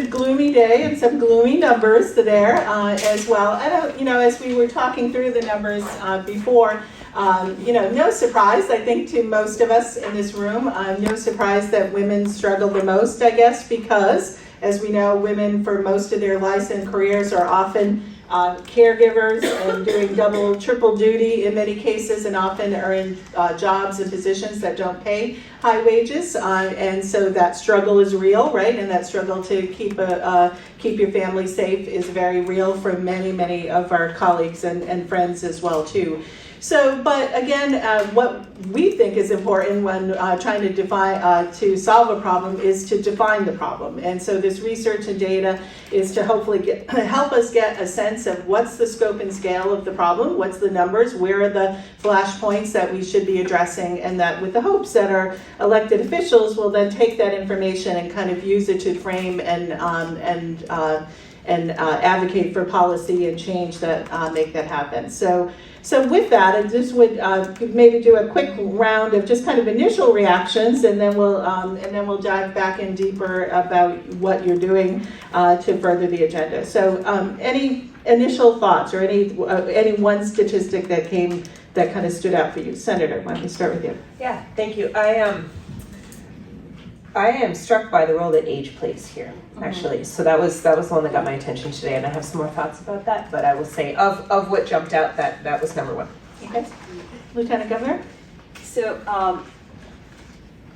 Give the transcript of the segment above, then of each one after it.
a gloomy day and some gloomy numbers there as well. And as we were talking through the numbers before, no surprise, I think, to most of us in this room, no surprise that women struggle the most, I guess, because, as we know, women for most of their lives and careers are often caregivers and doing double, triple duty in many cases, and often are in jobs and positions that don't pay high wages, and so that struggle is real, right? And that struggle to keep your family safe is very real for many, many of our colleagues and friends as well too. So, but again, what we think is important when trying to to solve a problem is to define the problem. And so this research and data is to hopefully help us get a sense of what's the scope and scale of the problem, what's the numbers, where are the flashpoints that we should be addressing, and that with the hopes that our elected officials will then take that information and kind of use it to frame and advocate for policy and change that make that happen. So with that, I just would maybe do a quick round of just kind of initial reactions, and then we'll dive back in deeper about what you're doing to further the agenda. So any initial thoughts or any one statistic that kind of stood out for you? Senator, why don't we start with you? Yeah, thank you. I am struck by the role that age plays here, actually. So that was the one that got my attention today, and I have some more thoughts about that. But I will say, of what jumped out, that was number one. Okay, Lieutenant Governor. So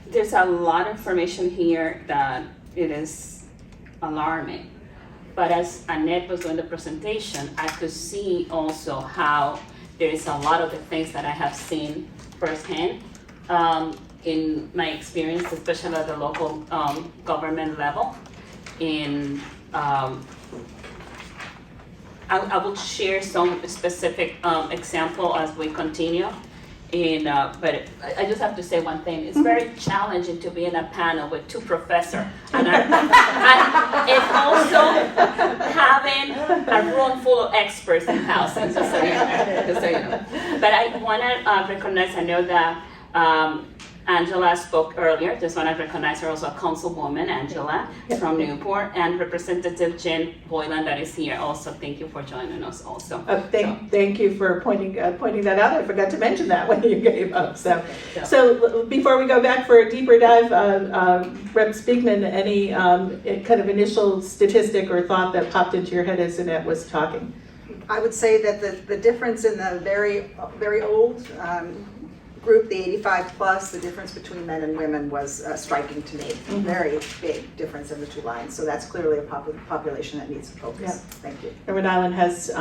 there's a lot of information here that it is alarming. But as Annette was doing the presentation, I could see also how there is a lot of the things that I have seen firsthand. In my experience, especially at the local government level. I will share some specific example as we continue. But I just have to say one thing. It's very challenging to be in a panel with two professors and also having a room full of experts in housing, just so you know. But I want to recognize, I know that Angela spoke earlier. Just want to recognize her also, Councilwoman Angela from Newport, and Representative Jin Boyland that is here also. Thank you for joining us also. Thank you for pointing that out. I forgot to mention that when you gave up. So before we go back for a deeper dive, Rep. Speakman, any kind of initial statistic or thought that popped into your head as Annette was talking? I would say that the difference in the very old group, the 85 plus, the difference between men and women was striking to me. Mm-hmm. Very big difference in the two lines. So that's clearly a population that needs to focus. Yeah. Thank you. Rhode Island has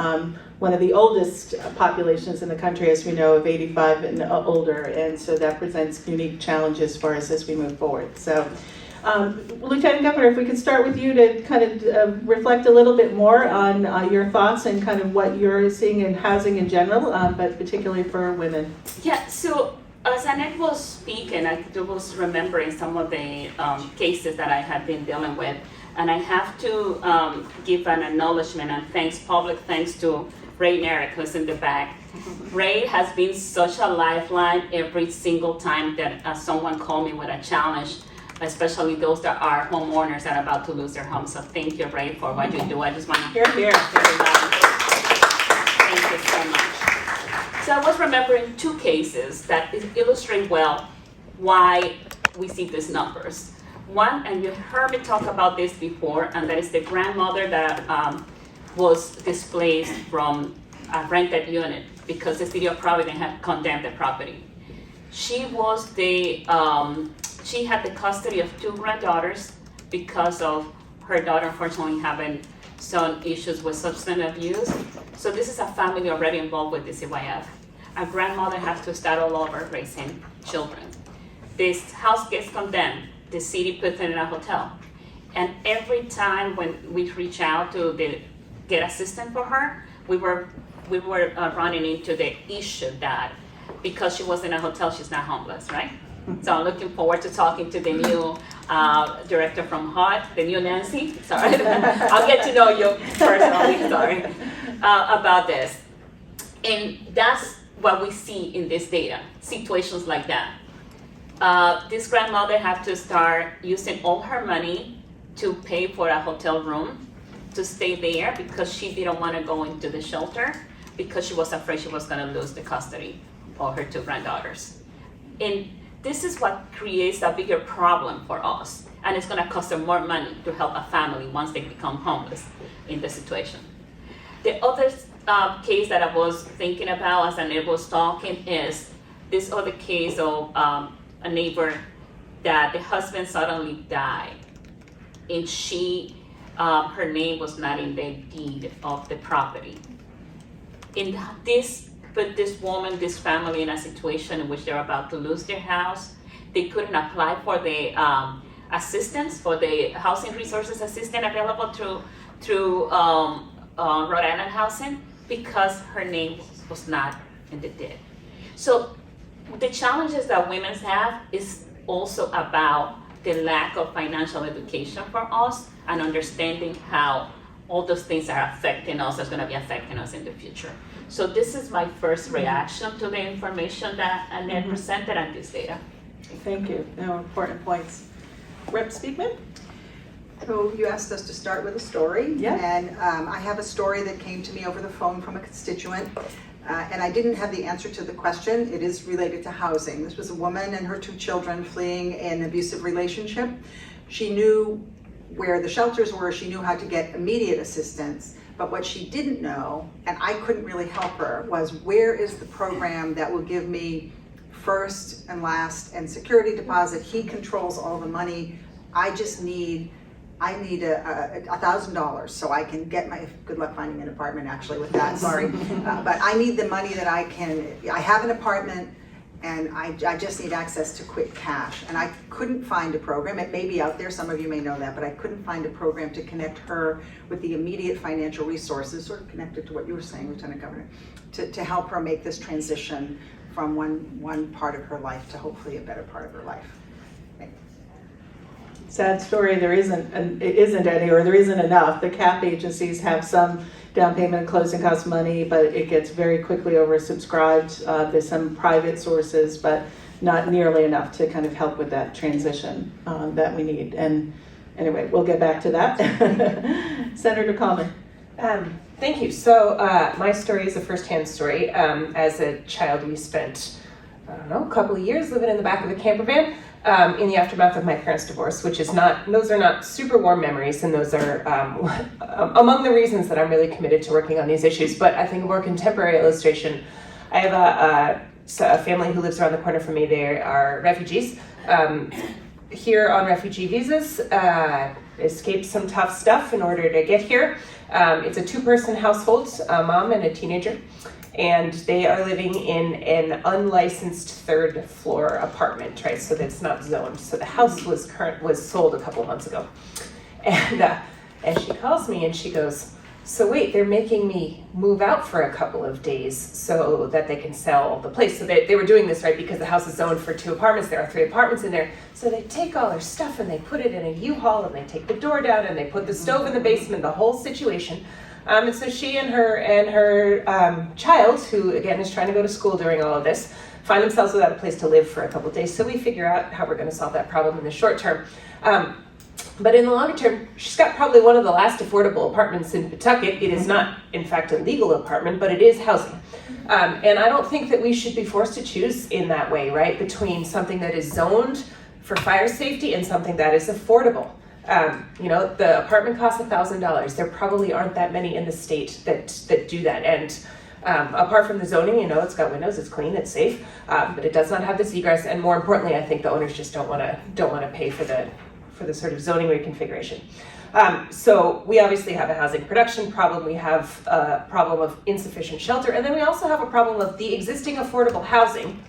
one of the oldest populations in the country, as we know, of 85 and older, and so that presents unique challenges for us as we move forward. So, Lieutenant Governor, if we could start with you to kind of reflect a little bit more on your thoughts and kind of what you're seeing in housing in general, but particularly for women. Yeah, so as Annette was speaking, I was remembering some of the cases that I had been dealing with, and I have to give an acknowledgement and public thanks to Ray Merrick, who's in the back. Ray has been such a lifeline every single time that someone called me with a challenge, especially those that are homeowners that are about to lose their homes. So thank you, Ray, for what you do. I just want to hear everybody. Thank you so much. So I was remembering two cases that illustrate well why we see these numbers. One, and you heard me talk about this before, and that is the grandmother that was displaced from a rented unit because the city of Providence had condemned the property. She was she had the custody of two granddaughters because of her daughter unfortunately having some issues with substance abuse. So this is a family already involved with the CYF. A grandmother has to start all over raising children. This house gets condemned. The city puts it in a hotel. And every time when we reach out to get assistance for her, we were running into the issue that because she was in a hotel, she's not homeless, right? So I'm looking forward to talking to the new director from HUD, the new Nancy. Sorry, I'll get to know you personally. Sorry about this. And that's what we see in this data. Situations like that. This grandmother had to start using all her money to pay for a hotel room to stay there because she didn't want to go into the shelter because she was afraid she was going to lose the custody of her two granddaughters. And this is what creates a bigger problem for us. And it's going to cost them more money to help a family once they become homeless in the situation. The other case that I was thinking about as a neighbor was talking is this other case of a neighbor that the husband suddenly died, and she, her name was not in the deed of the property. And this put this woman, this family in a situation in which they're about to lose their house. They couldn't apply for the assistance, for the housing resources assistance available through Rhode Island Housing because her name was not in the deed. So the challenges that women have is also about the lack of financial education for us and understanding how all those things are affecting us, that's going to be affecting us in the future. So this is my first reaction to the information that Annette presented and this data. Thank you. No, important points. Rep. Speakman? So you asked us to start with a story. Yeah. And I have a story that came to me over the phone from a constituent. And I didn't have the answer to the question. It is related to housing. This was a woman and her two children fleeing an abusive relationship. She knew where the shelters were. She knew how to get immediate assistance. But what she didn't know, and I couldn't really help her, was where is the program that will give me first and last and security deposit. He controls all the money. I need $1,000 so I can get my, good luck finding an apartment actually with that, sorry. But I need the money that I have an apartment and I just need access to quick cash. And I couldn't find a program, it may be out there, some of you may know that, but I couldn't find a program to connect her with the immediate financial resources, sort of connected to what you were saying, Lieutenant Governor, to help her make this transition from one part of her life to hopefully a better part of her life. Sad story, there isn't any, or there isn't enough. The CAP agencies have some down payment and closing cost money, but it gets very quickly oversubscribed. There's some private sources, but not nearly enough to kind of help with that transition that we need. And anyway, we'll get back to that. Senator Coleman. Thank you. So my story is a first-hand story. As a child, we spent, a couple of years living in the back of a camper van in the aftermath of my parents' divorce, those are not super warm memories, and those are among the reasons that I'm really committed to working on these issues. But I think a more contemporary illustration, I have a family who lives around the corner from me. They are refugees. Here on refugee visas, escaped some tough stuff in order to get here. It's a two-person household, a mom and a teenager, and they are living in an unlicensed third-floor apartment, right? So that's not zoned. So the house was sold a couple of months ago, and she calls me and she goes, "So wait, they're making me move out for a couple of days so that they can sell the place." So they were doing this, right, because the house is zoned for 2 apartments. There are 3 apartments in there. So they take all their stuff and they put it in a U-Haul and they take the door down and they put the stove in the basement, the whole situation. And so she and her child, who again is trying to go to school during all of this, find themselves without a place to live for a couple of days. So we figure out how we're going to solve that problem in the short term. But in the longer term, she's got probably one of the last affordable apartments in Pawtucket. It is not, in fact, a legal apartment, but it is housing. And I don't think that we should be forced to choose in that way, right, between something that is zoned for fire safety and something that is affordable. The apartment costs $1,000. There probably aren't that many in the state that do that. And apart from the zoning, it's got windows, it's clean, it's safe, but it does not have this egress. And more importantly, I think the owners just don't want to pay for the sort of zoning reconfiguration. So we obviously have a housing production problem. We have a problem of insufficient shelter, and then we also have a problem of the existing affordable housing,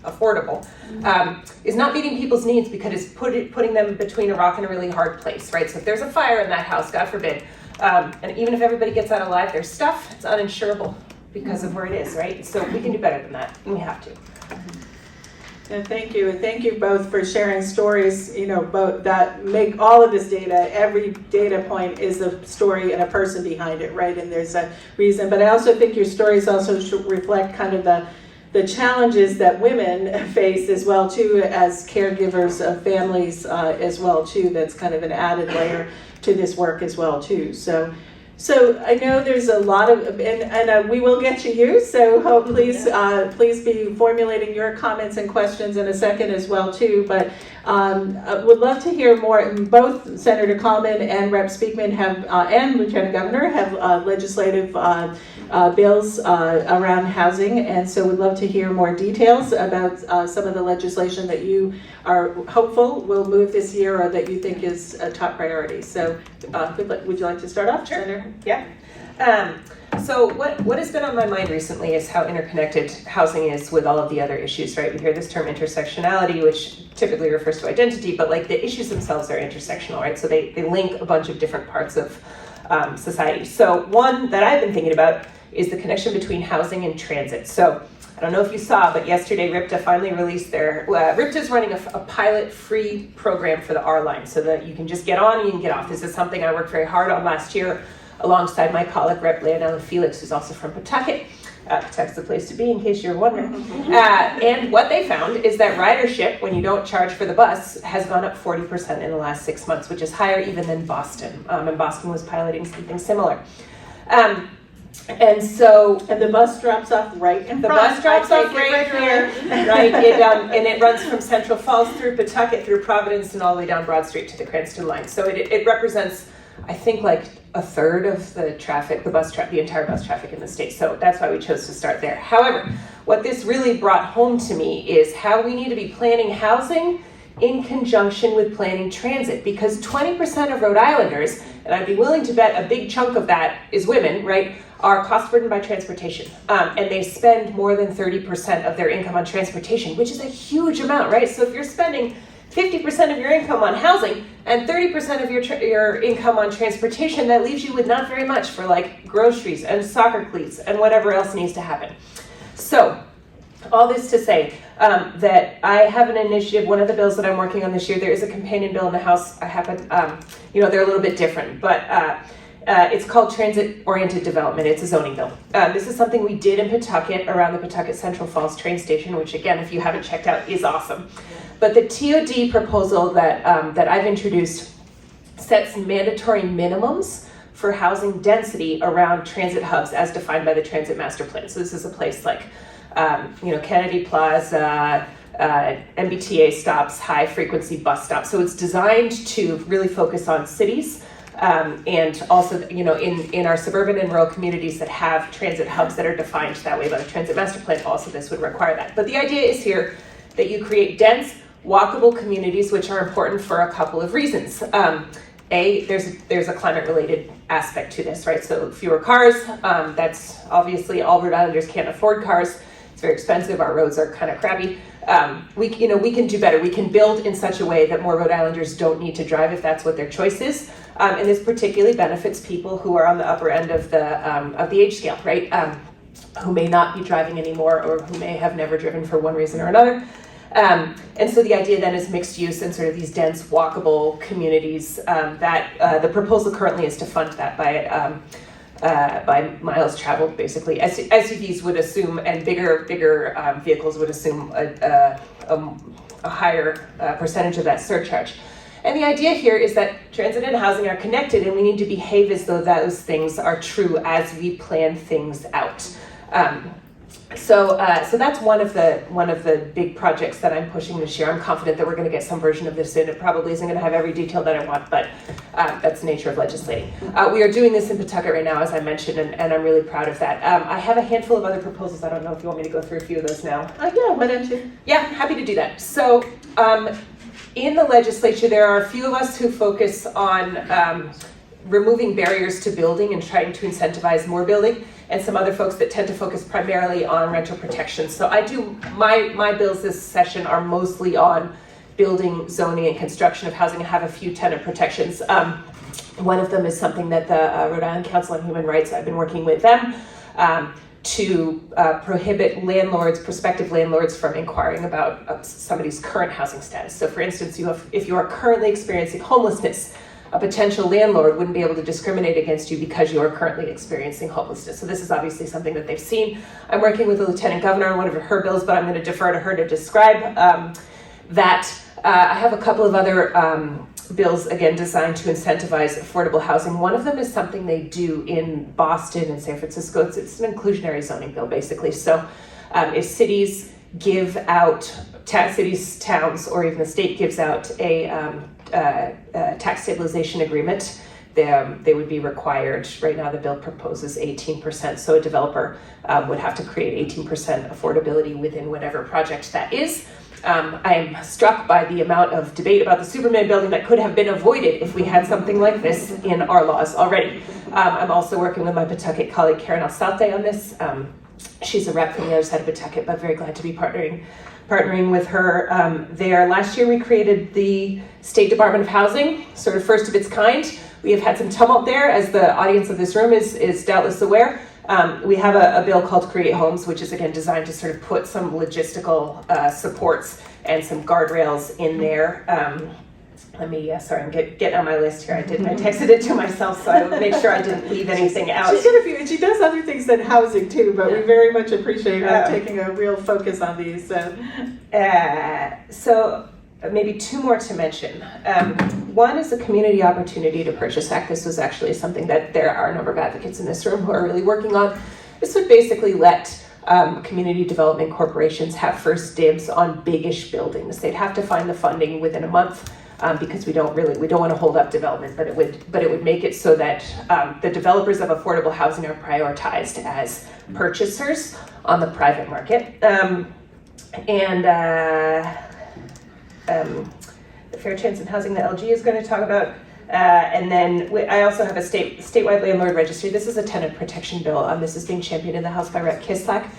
is not meeting people's needs because it's putting them between a rock and a really hard place, right? So if there's a fire in that house, God forbid, and even if everybody gets out alive, their stuff, it's uninsurable because of where it is, right? So we can do better than that, and we have to. And thank you. And thank you both for sharing stories, both that make all of this data, every data point is a story and a person behind it, right? And there's a reason. But I also think your stories also should reflect kind of the the challenges that women face as well too, as caregivers of families as well too. That's kind of an added layer to this work as well too. So I know there's a lot of, and we will get to you, so please be formulating your comments and questions in a second as well too, but would love to hear more. Both Senator Coleman and Rep. Speakman have, and Lieutenant Governor have legislative bills around housing, and so we'd love to hear more details about some of the legislation that you are hopeful will move this year or that you think is a top priority. So would you like to start off, Senator? Yeah. So what has been on my mind recently is how interconnected housing is with all of the other issues, right? We hear this term intersectionality, which typically refers to identity, but like the issues themselves are intersectional, right? So they link a bunch of different parts of society. So one that I've been thinking about is the connection between housing and transit. So I don't know if you saw, but yesterday RIPTA finally released their, RIPTA's running a pilot free program for the R line so that you can just get on and you can get off. This is something I worked very hard on last year alongside my colleague Rep. Leonella Felix, who's also from Pawtucket. Pawtucket's the place to be in case you're wondering. And what they found is that ridership, when you don't charge for the bus, has gone up 40% in the last 6 months, which is higher even than Boston. And Boston was piloting something similar. And the bus drops off right in front. The bus drops off right here, right? And it runs from Central Falls through Pawtucket, through Providence, and all the way down Broad Street to the Cranston line. So it represents, I think, like a third of the traffic, the entire bus traffic in the state. So that's why we chose to start there. However, what this really brought home to me is how we need to be planning housing in conjunction with planning transit, because 20% of Rhode Islanders, and I'd be willing to bet a big chunk of that is women, right, are cost burdened by transportation. And they spend more than 30% of their income on transportation, which is a huge amount, right? So if you're spending 50% of your income on housing and 30% of your income on transportation, that leaves you with not very much for like groceries and soccer cleats and whatever else needs to happen. So all this to say that I have an initiative, one of the bills that I'm working on this year, there is a companion bill in the House. I happen, they're a little bit different, but it's called Transit-Oriented Development. It's a zoning bill. This is something we did in Pawtucket around the Pawtucket Central Falls train station, which again, if you haven't checked out, is awesome. But the TOD proposal that I've introduced sets mandatory minimums for housing density around transit hubs as defined by the Transit Master Plan. So this is a place like, Kennedy Plaza, MBTA stops, high frequency bus stops. So it's designed to really focus on cities and also, in our suburban and rural communities that have transit hubs that are defined that way by the Transit Master Plan. Also, this would require that. But the idea is here that you create dense, walkable communities, which are important for a couple of reasons. There's a climate-related aspect to this, right? So fewer cars. That's obviously all Rhode Islanders can't afford cars. It's very expensive. Our roads are kind of crappy. We can do better. We can build in such a way that more Rhode Islanders don't need to drive if that's what their choice is. And this particularly benefits people who are on the upper end of the age scale, right? Who may not be driving anymore or who may have never driven for one reason or another. And so the idea then is mixed use and sort of these dense, walkable communities that the proposal currently is to fund that by miles traveled, basically. SUVs would assume, and bigger vehicles would assume a higher percentage of that surcharge. And the idea here is that transit and housing are connected, and we need to behave as though those things are true as we plan things out. So that's one of the big projects that I'm pushing this year. I'm confident that we're going to get some version of this in. It probably isn't going to have every detail that I want, but that's the nature of legislating. We are doing this in Pawtucket right now, as I mentioned, and I'm really proud of that. I have a handful of other proposals. I don't know if you want me to go through a few of those now. Yeah, why don't you? Yeah, happy to do that. So in the legislature, there are a few of us who focus on removing barriers to building and trying to incentivize more building, and some other folks that tend to focus primarily on rental protection. So I do, my bills this session are mostly on building, zoning, and construction of housing. I have a few tenant protections. One of them is something that the Rhode Island Council on Human Rights, I've been working with them to prohibit prospective landlords from inquiring about somebody's current housing status. So for instance, if you are currently experiencing homelessness, a potential landlord wouldn't be able to discriminate against you because you are currently experiencing homelessness. So this is obviously something that they've seen. I'm working with the Lieutenant Governor on one of her bills, but I'm going to defer to her to describe that. I have a couple of other bills, again, designed to incentivize affordable housing. One of them is something they do in Boston and San Francisco. It's an inclusionary zoning bill, basically. So if cities give out, cities, towns, or even the state gives out a tax stabilization agreement, they would be required, right now the bill proposes 18%, so a developer would have to create 18% affordability within whatever project that is. I'm struck by the amount of debate about the Superman building that could have been avoided if we had something like this in our laws already. I'm also working with my Pawtucket colleague Karen Alsate on this. She's a rep from the other side of Pawtucket, but very glad to be partnering with her there. Last year we created the State Department of Housing, sort of first of its kind. We have had some tumult there, as the audience of this room is doubtless aware. We have a bill called Create Homes, which is again designed to sort of put some logistical supports and some guardrails in there. Let me, sorry, I'm getting on my list here. I texted it to myself, so I would make sure I didn't leave anything out. She's got a few, and she does other things than housing too, but we very much appreciate her taking a real focus on these. So maybe two more to mention. One is the Community Opportunity to Purchase Act. This was actually something that there are a number of advocates in this room who are really working on. This would basically let community development corporations have first dibs on big-ish buildings. They'd have to find the funding within a month because we don't want to hold up development, but it would make it so that the developers of affordable housing are prioritized as purchasers on the private market. The Fair Chance in Housing that LG is going to talk about. And then I also have a statewide landlord registry. This is a tenant protection bill. This is being championed in the House by Rep. Kislak.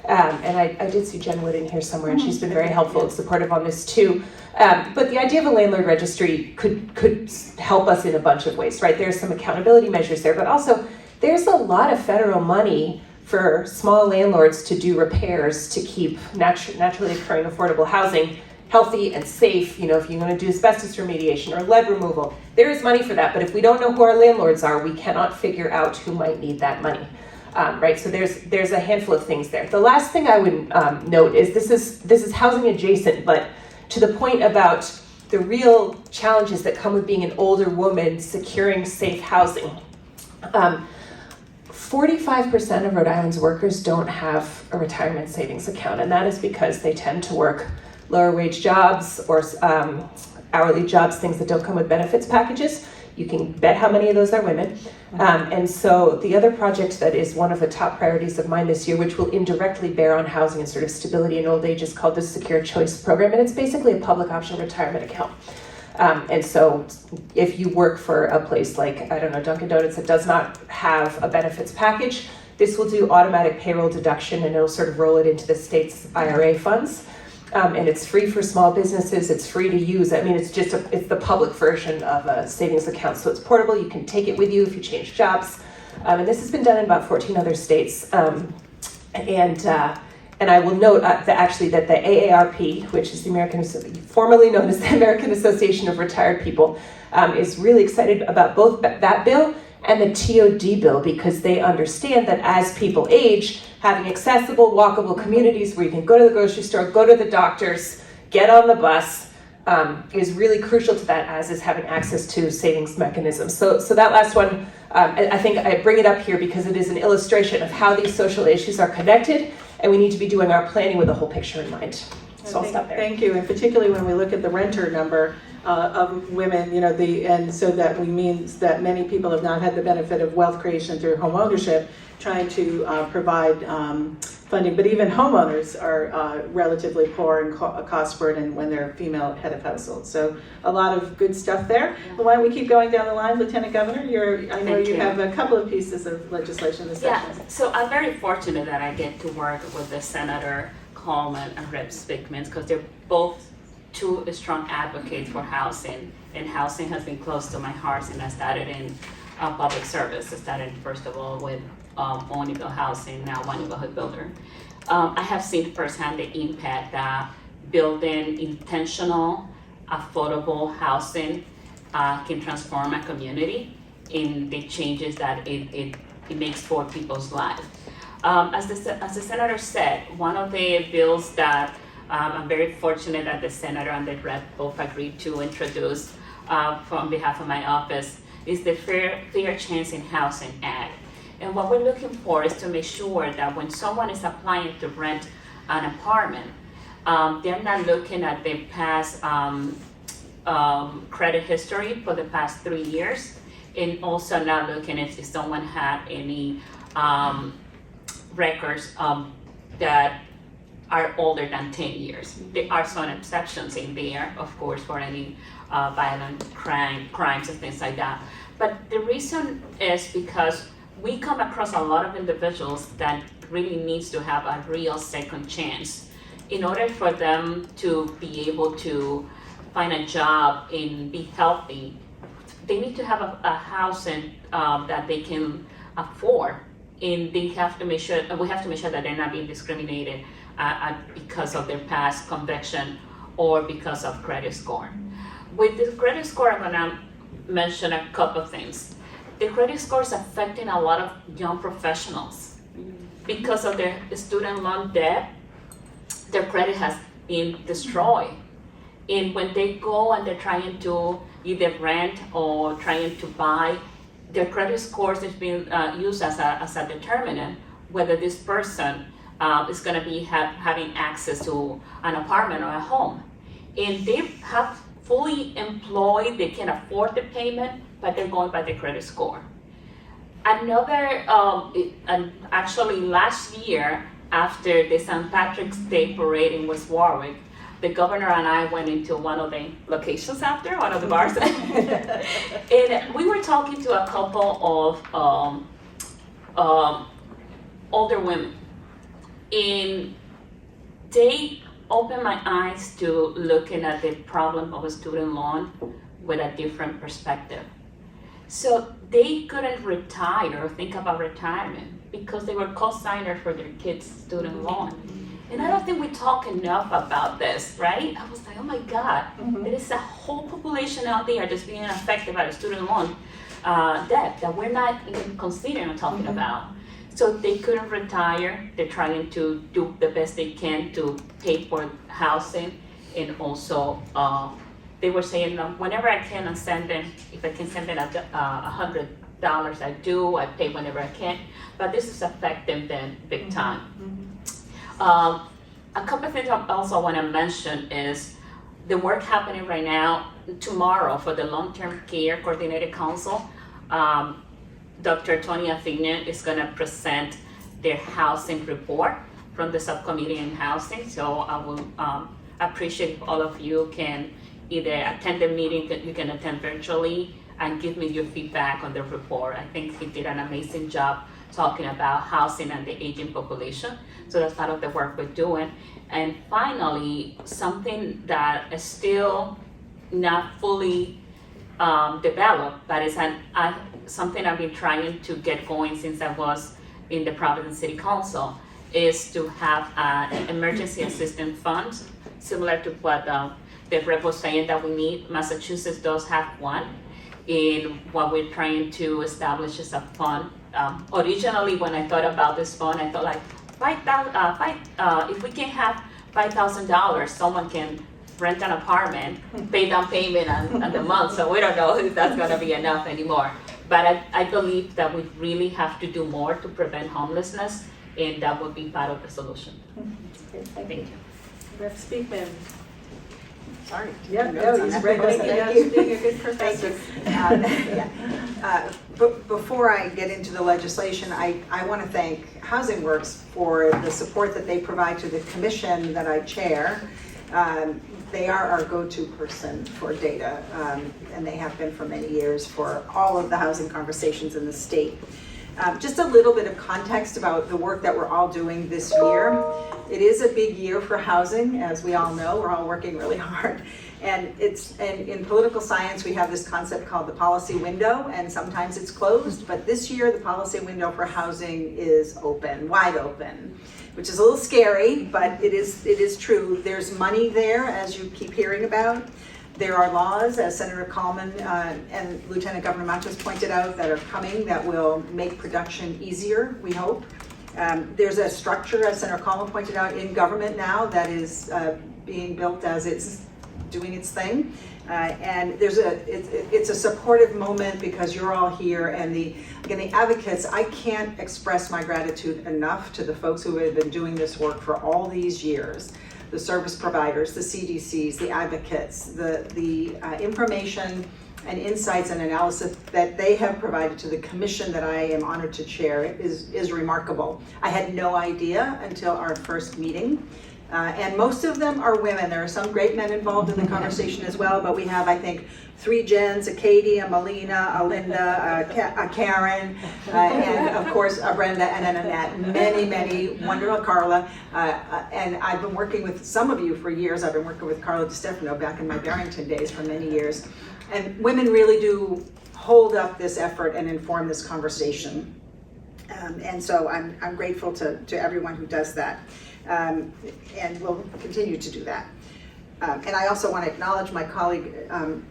And I did see Jen Wood in here somewhere, and she's been very helpful and supportive on this too. But the idea of a landlord registry could help us in a bunch of ways, right? There's some accountability measures there, but also there's a lot of federal money for small landlords to do repairs to keep naturally occurring affordable housing healthy and safe. You know, if you're going to do asbestos remediation or lead removal, there is money for that. But if we don't know who our landlords are, we cannot figure out who might need that money. Right, so there's a handful of things there. The last thing I would note is this is housing adjacent, but to the point about the real challenges that come with being an older woman securing safe housing. 45% of Rhode Island's workers don't have a retirement savings account, and that is because they tend to work lower wage jobs or hourly jobs, things that don't come with benefits packages. You can bet how many of those are women. And so the other project that is one of the top priorities of mine this year, which will indirectly bear on housing and sort of stability in old age, is called the Secure Choice Program. And it's basically a public option retirement account. And so if you work for a place like, I don't know, Dunkin' Donuts that does not have a benefits package, this will do automatic payroll deduction and it'll sort of roll it into the state's IRA funds. And it's free for small businesses, it's free to use. I mean, it's the public version of a savings account. So it's portable, you can take it with you if you change jobs. And this has been done in about 14 other states. And I will note that the AARP, which is formerly known as the American Association of Retired People, is really excited about both that bill and the TOD bill, because they understand that as people age, having accessible, walkable communities where you can go to the grocery store, go to the doctors, get on the bus, is really crucial to that, as is having access to savings mechanisms. So that last one, I think I bring it up here because it is an illustration of how these social issues are connected, and we need to be doing our planning with the whole picture in mind. So I'll stop there. Thank you, and particularly when we look at the renter number of women, and so that means that many people have not had the benefit of wealth creation through home ownership, trying to provide funding. But even homeowners are relatively poor and cost burden when they're female head of household. So a lot of good stuff there. Well, why don't we keep going down the line, Lieutenant Governor? I know you have a couple of pieces of legislation this session. Yeah, so I'm very fortunate that I get to work with the Senator Coleman and Rep. Spickman, because they're both two strong advocates for housing, and housing has been close to my heart since I started in public service. I started first of all with Onlyville Housing, now One Neighborhood Builder. I have seen firsthand the impact that building intentional, affordable housing can transform a community in the changes that it makes for people's lives. As the senator said, one of the bills that I'm very fortunate that the senator and the rep both agreed to introduce on behalf of my office is the Fair Chance in Housing Act. And what we're looking for is to make sure that when someone is applying to rent an apartment, they're not looking at their past credit history for the past 3 years, and also not looking if someone had any records that are older than 10 years. There are some exceptions in there, of course, for any violent crimes and things like that. But the reason is because we come across a lot of individuals that really needs to have a real second chance in order for them to be able to find a job and be healthy. They need to have a housing that they can afford, and they have to make sure, we have to make sure that they're not being discriminated because of their past conviction or because of credit score. With the credit score, I'm gonna mention a couple of things. The credit score is affecting a lot of young professionals because of their student loan debt. Their credit has been destroyed. And when they go and they're trying to either rent or trying to buy, their credit scores is being used as a determinant whether this person is going to be having access to an apartment or a home. And they have fully employed, they can afford the payment, but they're going by the credit score. Another, actually last year, after the St. Patrick's Day parade in West Warwick, the governor and I went into one of the locations after, one of the bars. And we were talking to a couple of older women. And they opened my eyes to looking at the problem of a student loan with a different perspective. So they couldn't retire or think about retirement because they were co-signers for their kids' student loan. And I don't think we talk enough about this, right? I was like, oh my God, there is a whole population out there that's being affected by the student loan debt that we're not even considering or talking about. So they couldn't retire. They're trying to do the best they can to pay for housing, and also they were saying, whenever I can, I'm sending, if I can send in $100, I do. I pay whenever I can. But this is affecting them big time. A couple of things I also want to mention is the work happening right now, tomorrow, for the Long-Term Care Coordinated Council. Dr. Tony Athenian is going to present their housing report from the subcommittee in housing. So I will appreciate if all of you can either attend the meeting, you can attend virtually, and give me your feedback on the report. I think he did an amazing job talking about housing and the aging population. So that's part of the work we're doing. And finally, something that is still not fully developed, but it's something I've been trying to get going since I was in the Providence City Council, is to have an emergency assistance fund, similar to what the rep was saying that we need. Massachusetts does have one. And what we're trying to establish is a fund. Originally, when I thought about this fund, I thought like, if we can have $5,000, someone can rent an apartment, pay down payment on the month. So we don't know if that's going to be enough anymore. But I believe that we really have to do more to prevent homelessness, and that would be part of the solution. Thank you. Rep. Speakman. Sorry. Yeah, no, he's right. Thank you. Being a good professor. Before I get into the legislation, I want to thank Housing Works for the support that they provide to the commission that I chair. They are our go-to person for data, and they have been for many years for all of the housing conversations in the state. Just a little bit of context about the work that we're all doing this year. It is a big year for housing, as we all know. We're all working really hard. And in political science, we have this concept called the policy window, and sometimes it's closed, but this year the policy window for housing is open, wide open, which is a little scary, but it is true. There's money there, as you keep hearing about. There are laws, as Senator Coleman and Lieutenant Governor Matos pointed out, that are coming that will make production easier, we hope. There's a structure, as Senator Coleman pointed out, in government now that is being built as it's doing its thing. And it's a supportive moment because you're all here, and the advocates, I can't express my gratitude enough to the folks who have been doing this work for all these years. The service providers, the CDCs, the advocates, the information and insights and analysis that they have provided to the commission that I am honored to chair is remarkable. I had no idea until our first meeting. And most of them are women. There are some great men involved in the conversation as well, but we have, I think, 3 Jens, a Katie, a Melina, a Linda, a Karen, and of course, a Brenda and an Annette. Many, many wonderful, Carla. And I've been working with some of you for years. I've been working with Carla DiStefano back in my Barrington days for many years. And women really do hold up this effort and inform this conversation. And so I'm grateful to everyone who does that. And we'll continue to do that. And I also want to acknowledge my colleague,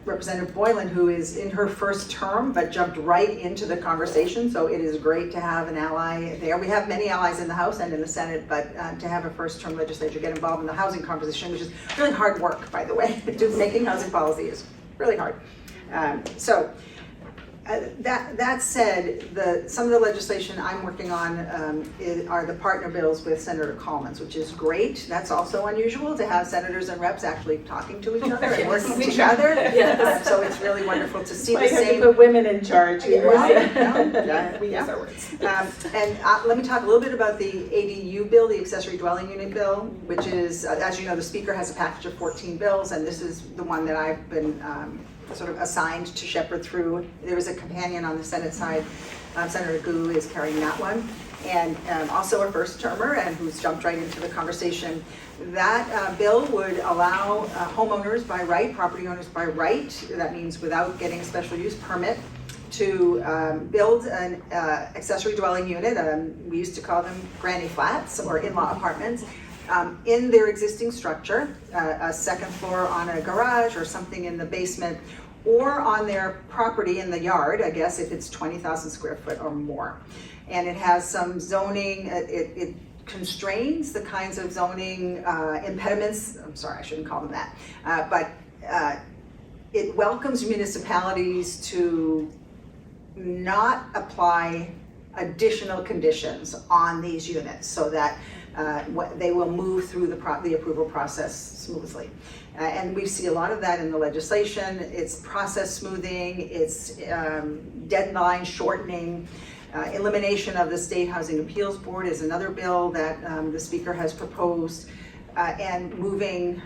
Representative Boyland, who is in her first term, but jumped right into the conversation. So it is great to have an ally there. We have many allies in the House and in the Senate, but to have a first-term legislature get involved in the housing conversation, which is really hard work, by the way. Making housing policy is really hard. That said, some of the legislation I'm working on are the partner bills with Senator Coleman's, which is great. That's also unusual to have senators and reps actually talking to each other and working together. Yes. So it's really wonderful to see Why the have same. to put women in charge? Right? No? We use our words. And let me talk a little bit about the ADU bill, the accessory dwelling unit bill, which is, as you know, the Speaker has a package of 14 bills, and this is the one that I've been sort of assigned to shepherd through. There is a companion on the Senate side. Senator Gu is carrying that one, and also a first termer, and who's jumped right into the conversation. That bill would allow homeowners by right, property owners by right, that means without getting a special use permit, to build an accessory dwelling unit. We used to call them granny flats or in-law apartments. In their existing structure, a second floor on a garage or something in the basement, or on their property in the yard, I guess, if it's 20,000 square foot or more. And it has some zoning, it constrains the kinds of zoning impediments. I'm sorry, I shouldn't call them that. But it welcomes municipalities to not apply additional conditions on these units so that they will move through the approval process smoothly. And we see a lot of that in the legislation. It's process smoothing, it's deadline shortening. Elimination of the State Housing Appeals Board is another bill that the Speaker has proposed, and moving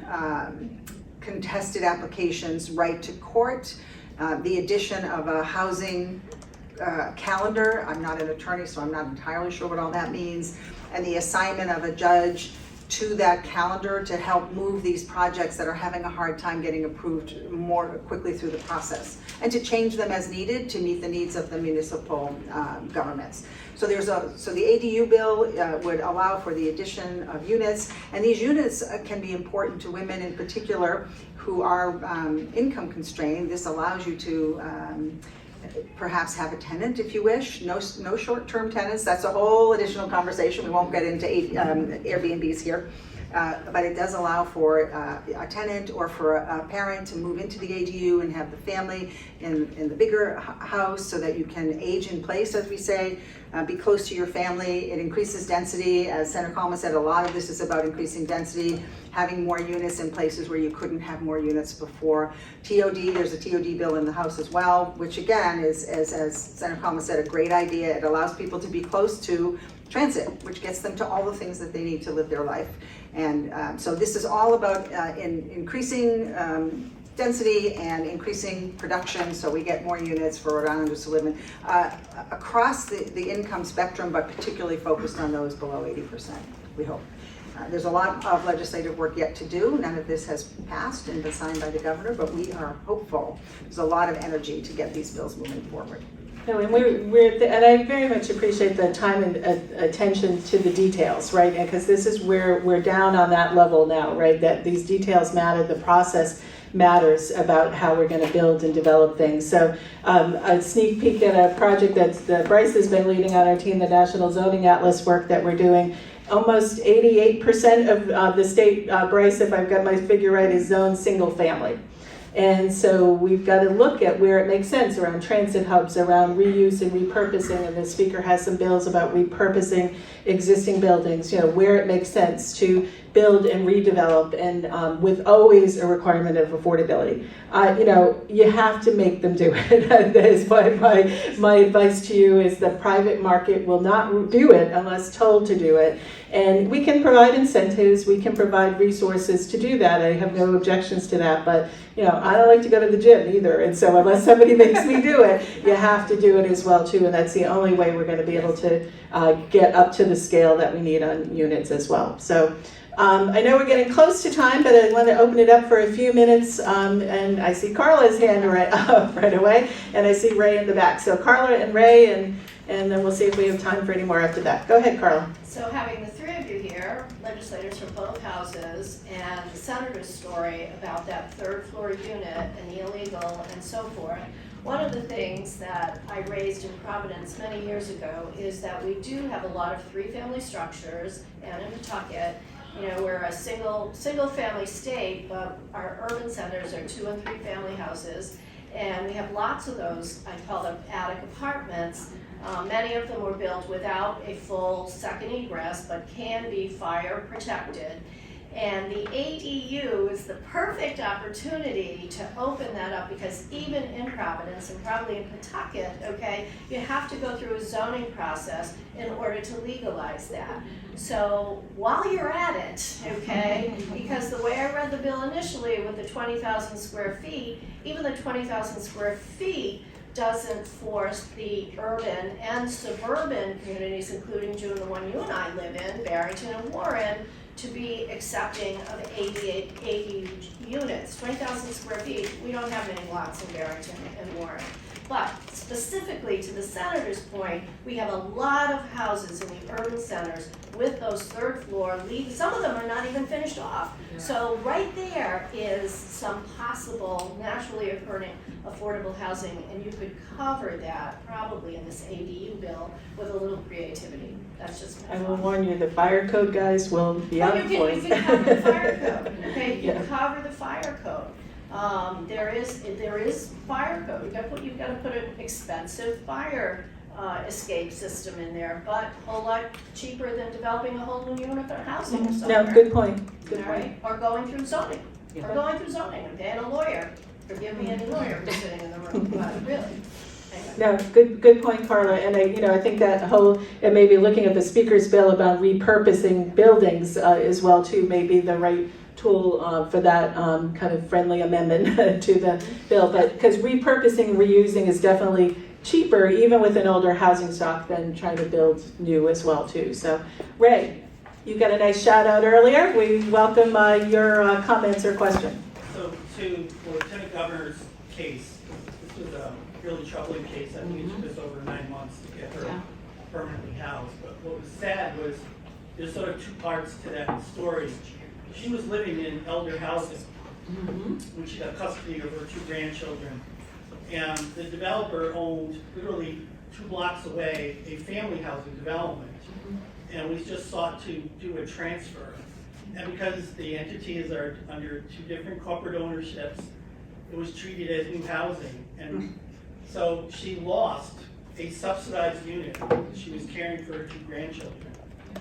contested applications right to court. The addition of a housing calendar. I'm not an attorney, so I'm not entirely sure what all that means. And the assignment of a judge to that calendar to help move these projects that are having a hard time getting approved more quickly through the process, and to change them as needed to meet the needs of the municipal governments. So the ADU bill would allow for the addition of units, and these units can be important to women in particular who are income constrained. This allows you to perhaps have a tenant if you wish. No short-term tenants. That's a whole additional conversation. We won't get into Airbnbs here. But it does allow for a tenant or for a parent to move into the ADU and have the family in the bigger house so that you can age in place, as we say, be close to your family. It increases density. As Senator Coleman said, a lot of this is about increasing density, having more units in places where you couldn't have more units before. TOD, there's a TOD bill in the House as well, which again is, as Senator Coleman said, a great idea. It allows people to be close to transit, which gets them to all the things that they need to live their life. And so this is all about increasing density and increasing production so we get more units for Rhode Islanders to live in across the income spectrum, but particularly focused on those below 80%, we hope. There's a lot of legislative work yet to do. None of this has passed and been signed by the governor, but we are hopeful. There's a lot of energy to get these bills moving forward. No, and and I very much appreciate the time and attention to the details, right? Because this is where we're down on that level now, right? That these details matter, the process matters about how we're going to build and develop things. So a sneak peek at a project that Bryce has been leading on our team, the National Zoning Atlas work that we're doing. Almost 88% of the state, Bryce, if I've got my figure right, is zoned single family. And so we've got to look at where it makes sense around transit hubs, around reuse and repurposing, and the speaker has some bills about repurposing existing buildings, where it makes sense to build and redevelop, and with always a requirement of affordability. You have to make them do it. That is my advice to you, is the private market will not do it unless told to do it. And we can provide incentives, we can provide resources to do that. I have no objections to that, but I don't like to go to the gym either. And so unless somebody makes me do it, you have to do it as well too. And that's the only way we're going to be able to get up to the scale that we need on units as well. So I know we're getting close to time, but I want to open it up for a few minutes. And I see Carla's hand up right away, and I see Ray in the back. So Carla and Ray, and then we'll see if we have time for any more after that. Go ahead, Carla. So having the three of you here, legislators from both houses, and the senator's story about that third floor unit and the illegal and so forth, one of the things that I raised in Providence many years ago is that we do have a lot of three-family structures, and in Pawtucket, we're a single family state, but our urban centers are 2 and 3 family houses, and we have lots of those, I call them attic apartments. Many of them were built without a full second egress, but can be fire protected. And the ADU is the perfect opportunity to open that up, because even in Providence and probably in Pawtucket, okay, you have to go through a zoning process in order to legalize that. So while you're at it, okay, because the way I read the bill initially with the 20,000 square feet, even the 20,000 square feet doesn't force the urban and suburban communities, including June, the one you and I live in, Barrington and Warren, to be accepting of ADU units. 20,000 square feet, we don't have many lots in Barrington and Warren. But specifically to the senator's point, we have a lot of houses in the urban centers with those third floor leads. Some of them are not even finished off. Yeah. So right there is some possible naturally occurring affordable housing, and you could cover that probably in this ADU bill with a little creativity. That's just my I will warn you, the fire code guys will be out of you can cover the fire code. Okay, you can cover the fire code. There is fire code. You've got to put an expensive fire escape system in there, but a whole lot cheaper than developing a whole new unit of housing or something. No, good point. Good point. Right? Or going through zoning. Yeah. Or going through zoning. Okay, and a lawyer. Forgive me, any lawyer who's sitting in the room, but really. Anyway. No, good point, Carla. And I think that whole, and maybe looking at the speaker's bill about repurposing buildings as well too, may be the right tool for that kind of friendly amendment to the bill. But because repurposing and reusing is definitely cheaper, even with an older housing stock, than trying to build new as well too. So Ray, you got a nice shout out earlier. We welcome your comments or question. So to the Lieutenant Governor's case, this was a really troubling case. I think it took us over 9 months to get her permanently housed. But what was sad was there's sort of 2 parts to that story. She was living in elder housing when she got custody of her 2 grandchildren. And the developer owned, literally 2 blocks away, a family housing development. And we just sought to do a transfer. And because the entities are under 2 different corporate ownerships, it was treated as new housing. And so she lost a subsidized unit that she was caring for her 2 grandchildren,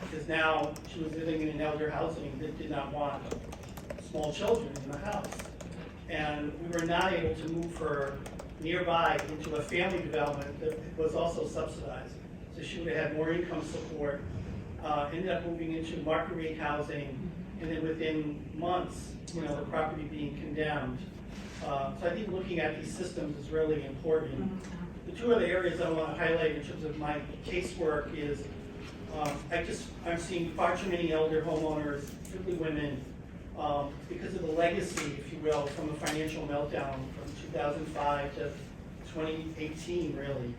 because now she was living in an elder housing that did not want small children in the house. And we were not able to move her nearby into a family development that was also subsidized. So she would have had more income support, ended up moving into market rate housing, and then within months, the property being condemned. So I think looking at these systems is really important. The 2 other areas I want to highlight in terms of my casework is I'm seeing far too many elder homeowners, particularly women, because of the legacy, if you will, from the financial meltdown from 2005 to 2018, really,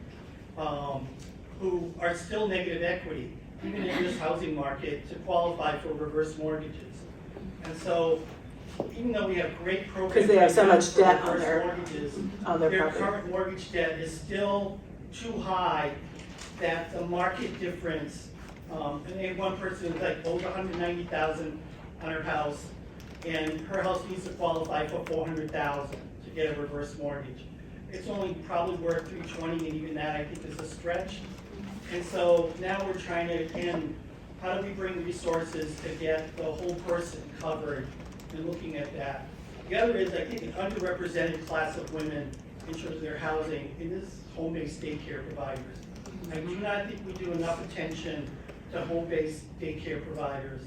who are still negative equity, even in this housing market, to qualify for reverse mortgages. And so even though we have great programs. Because they have so much for debt on reverse their mortgages, property. current mortgage debt is still too high that the market difference, and they have one person who's like over 190,000 on her house, and her house needs to qualify for 400,000 to get a reverse mortgage. It's only probably worth 320, and even that I think is a stretch. And so now we're trying to, again, how do we bring resources to get the whole person covered and looking at that? The other is, I think, an underrepresented class of women in terms of their housing is home-based daycare providers. I do not think we do enough attention to home-based daycare providers.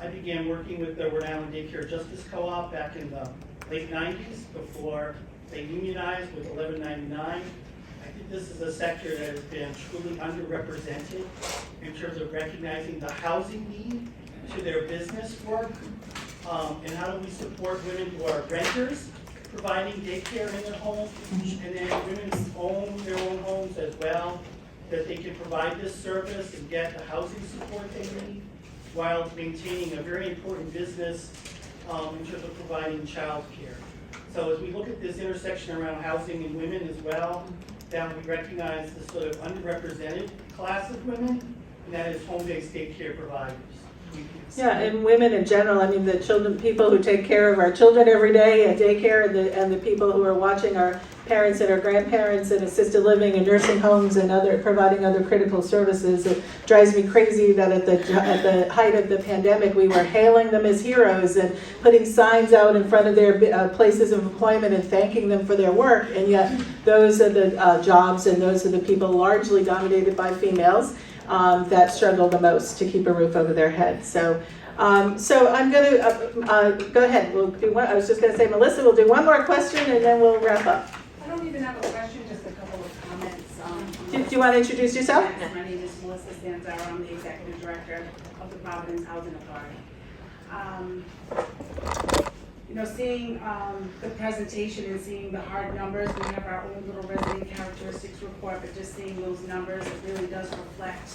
I began working with the Rhode Island Daycare Justice Co-op back in the late 90s before they unionized with 1199. I think this is a sector that has been truly underrepresented in terms of recognizing the housing need to their business work. And how do we support women who are renters, providing daycare in their home, and then women who own their own homes as well, that they can provide this service and get the housing support they need while maintaining a very important business in terms of providing child care. So as we look at this intersection around housing and women as well, that we recognize the sort of underrepresented class of women, and that is home-based daycare providers. Yeah, and women in general, I mean, the children, people who take care of our children every day at daycare, and the people who are watching our parents and our grandparents in assisted living and nursing homes and providing other critical services. It drives me crazy that at the height of the pandemic, we were hailing them as heroes and putting signs out in front of their places of employment and thanking them for their work, and yet those are the jobs and those are the people largely dominated by females that struggle the most to keep a roof over their head. So I'm going to go ahead. We'll do one. I was just going to say, Melissa, we'll do one more question and then we'll wrap up. I don't even have a question, just a couple of comments. Do you want to introduce yourself? Yes, my name is Melissa Stanzaro. I'm the Executive Director of the Providence Housing Authority. Seeing the presentation and seeing the hard numbers, we have our own little resident characteristics report, but just seeing those numbers, it really does reflect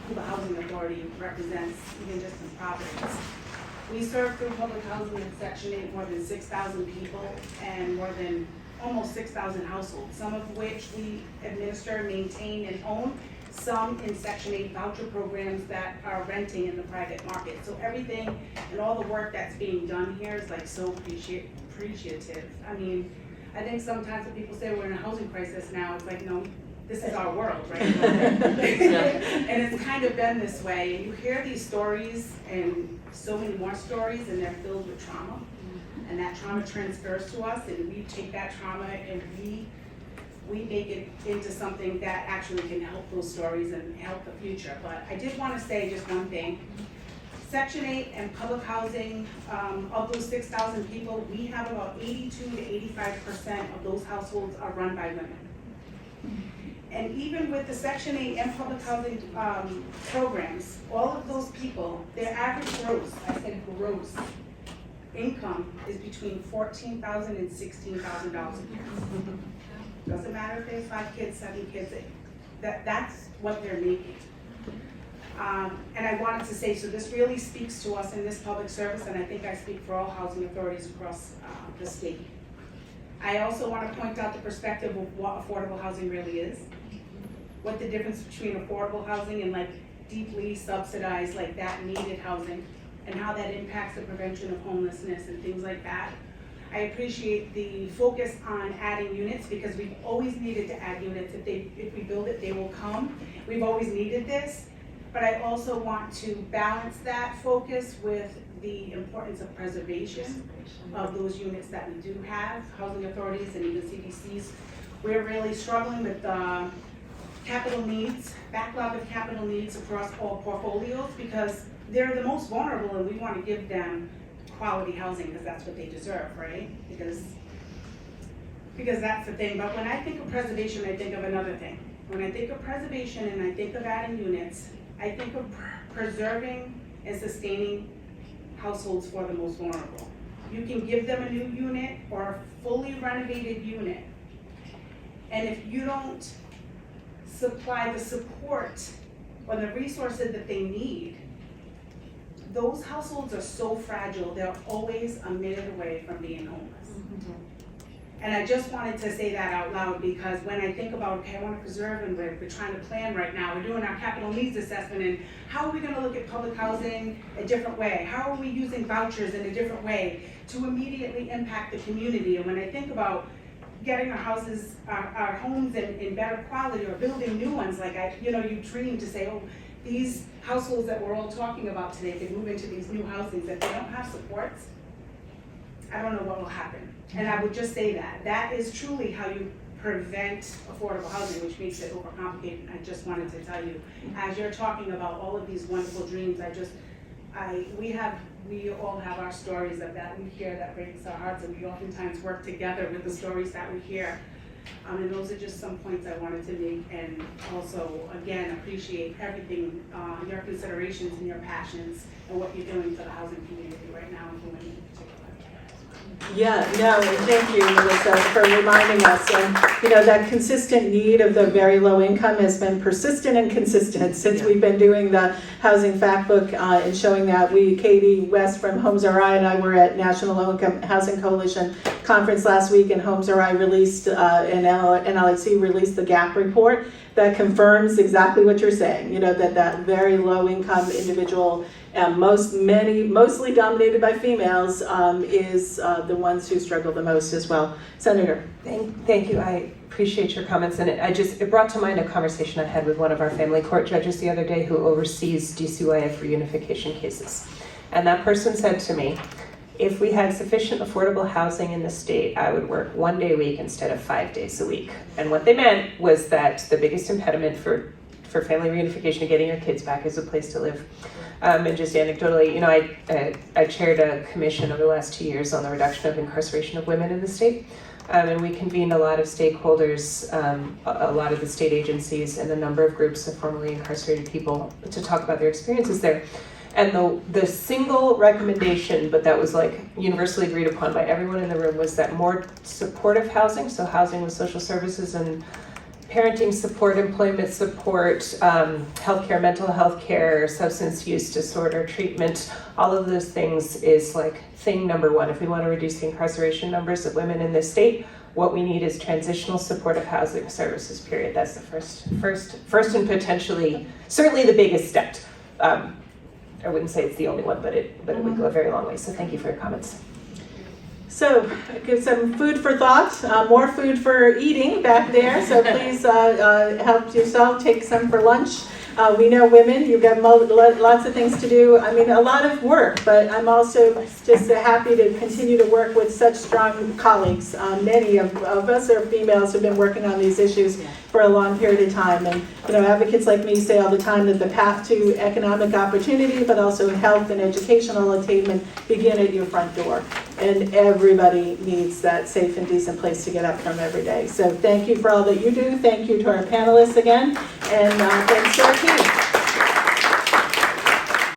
who the Housing Authority represents, even just in Providence. We serve through public housing in Section 8 more than 6,000 people and more than almost 6,000 households, some of which we administer, maintain, and own, some in Section 8 voucher programs that are renting in the private market. So everything and all the work that's being done here is like so appreciative. I mean, I think sometimes when people say we're in a housing crisis now, it's like, no, this is our world, right? And it's kind of been this way. And you hear these stories and so many more stories, and they're filled with trauma. And that trauma transfers to us, and we take that trauma and we make it into something that actually can help those stories and help the future. But I did want to say just one thing. Section 8 and public housing, of those 6,000 people, we have about 82 to 85% of those households are run by women. And even with the Section 8 and public housing programs, all of those people, their average gross, I said gross, income is between $14,000 and $16,000 a year. Doesn't matter if they have 5 kids, 7 kids, that's what they're making. And I wanted to say, so this really speaks to us in this public service, and I think I speak for all housing authorities across the state. I also want to point out the perspective of what affordable housing really is, what the difference between affordable housing and like deeply subsidized, like that needed housing, and how that impacts the prevention of homelessness and things like that. I appreciate the focus on adding units because we've always needed to add units. If we build it, they will come. We've always needed this, but I also want to balance that focus with the importance of preservation of those units that we do have. Housing authorities and even CDCs, we're really struggling with capital needs, backlog of capital needs across all portfolios because they're the most vulnerable and we want to give them quality housing because that's what they deserve, right? Because that's the thing. But when I think of preservation, I think of another thing. When I think of preservation and I think of adding units, I think of preserving and sustaining households for the most vulnerable. You can give them a new unit or a fully renovated unit, and if you don't supply the support or the resources that they need, those households are so fragile, they're always a minute away from being homeless. And I just wanted to say that out loud because when I think about, okay, I want to preserve and we're trying to plan right now, we're doing our capital needs assessment and how are we going to look at public housing a different way? How are we using vouchers in a different way to immediately impact the community? And when I think about getting our houses, our homes in better quality or building new ones, like you dream to say, oh, these households that we're all talking about today could move into these new housings. If they don't have supports, I don't know what will happen. And I would just say that is truly how you prevent affordable housing, which makes it overcomplicated. I just wanted to tell you, as you're talking about all of these wonderful dreams, we all have our stories of that we hear that breaks our hearts, and we oftentimes work together with the stories that we hear. And those are just some points I wanted to make, and also, again, appreciate everything, your considerations and your passions, and what you're doing for the housing community right now, and for women in particular. Yeah, no, and thank you, Melissa, for reminding us. And, that consistent need of the very low income has been persistent and consistent since we've been doing the Housing Fact Book and showing that. Katie West from Homes RI and I were at National Low Income Housing Coalition conference last week, and Homes RI released, and NLHC released the gap report that confirms exactly what you're saying, that very low income individual, mostly dominated by females, is the ones who struggle the most as well. Senator. Thank you. I appreciate your comments, and it brought to mind a conversation I had with one of our family court judges the other day who oversees DCYF reunification cases. And that person said to me, if we had sufficient affordable housing in the state, I would work 1 day a week instead of 5 days a week. And what they meant was that the biggest impediment for family reunification and getting your kids back is a place to live. And just anecdotally, I chaired a commission over the last 2 years on the reduction of incarceration of women in the state. And we convened a lot of stakeholders, a lot of the state agencies, and a number of groups of formerly incarcerated people to talk about their experiences there. And the single recommendation, but that was like universally agreed upon by everyone in the room, was that more supportive housing, so housing with social services and parenting support, employment support, healthcare, mental health care, substance use disorder treatment, all of those things is like thing number one. If we want to reduce the incarceration numbers of women in this state, what we need is transitional supportive housing services, period. That's the first and potentially, certainly the biggest step. I wouldn't say it's the only one, but it would go a very long way. So thank you for your comments. So, give some food for thought, more food for eating back there. So please help yourself, take some for lunch. We know women, you've got lots of things to do. I mean, a lot of work, but I'm also just happy to continue to work with such strong colleagues. Many of us are females who've been working on these issues for a long period of time. And, advocates like me say all the time that the path to economic opportunity, but also health and educational attainment begin at your front door. And everybody needs that safe and decent place to get up from every day. So thank you for all that you do. Thank you to our panelists again. And thanks to our team.